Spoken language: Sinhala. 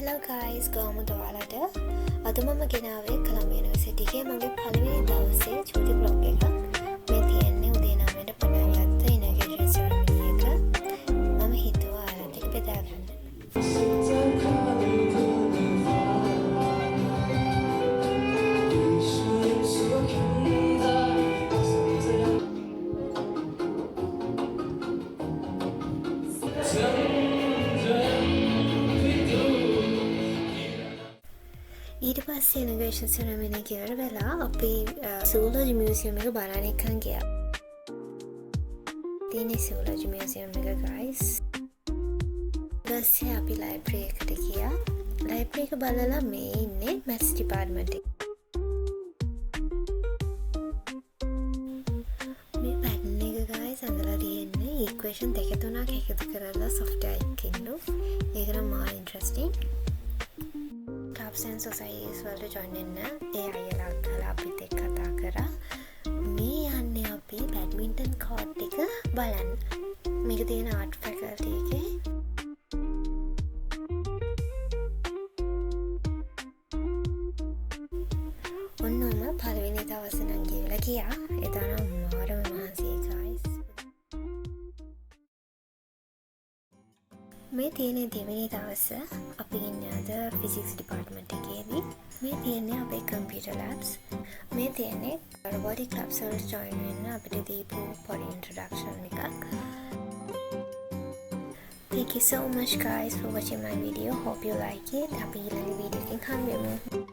Hello guys, ගාමු ඔයාලට අද මම ගෙනාවේ කොළඹ යුනිවර්සිටි එකේ මගේ පළවෙනි දවසේ චූටි බ්ලොග් එකක්. මේ තියෙන්නේ උදේ 9ට පටන් ගත්ත ඉනෝග්‍රේෂන් සෙරමනි එක. මම හිතුවා ඔයාලට ඒක බෙදා ගන්න. ඊට පස්සේ ඉනෝග්‍රේෂන් සෙරමනි එක ඉවර වෙලා අපි සූලොජි මියුසියම් එක බලන්න එකන් ගියා. තියෙන්නේ සූලොජි මියුසියම් එක guys. ඊපස්සේ අපි ලයිබ්‍රරි එකට ගියා. ලයිබ්‍රරි එක බලලා මේ ඉන්නේ මැත්ස් ඩිපාර්ට්මන්ට් එකේ. මේ පැටර්න් එක guys අඳලා තියෙන්නේ ඉක්වේෂන් දෙක තුනක් එකතු කරලා සොෆ්ට්වෙයාර් එකකින්. ඒක නම් මා ඉන්ටරෙස්ටිං. Clubs and societies වලට join වෙන්න ඒ අයලා අහලා අපිත් එක්ක කතා කරා. මේ යන්නේ අපි බැඩ්මින්ටන් කෝට් එක බලන්න. මේක තියෙන ආර්ට් ෆැකල්ටි එකේ. ඔන්නම පළවෙනි දවසේ නම් ගිහලා ගියා. ඒ තරම් මාරම මහන්සියි guys. මේ තියෙන දෙවෙනි දවස අපි ඉන්නේ අද ෆිසික්ස් ඩිපාර්ට්මන්ට් එකේදී. මේ තියෙන්නේ අපේ කම්පියුටර් ලැබ්ස්. මේ තියෙන්නේ robotic clubs වලට join වෙන්න අපිට දීපු පොඩි introduction එකක්. Thank you so much guys for watching my video. Hope you like it. අපි ඊළඟ වීඩියෝ එකකින් හම්බෙමු.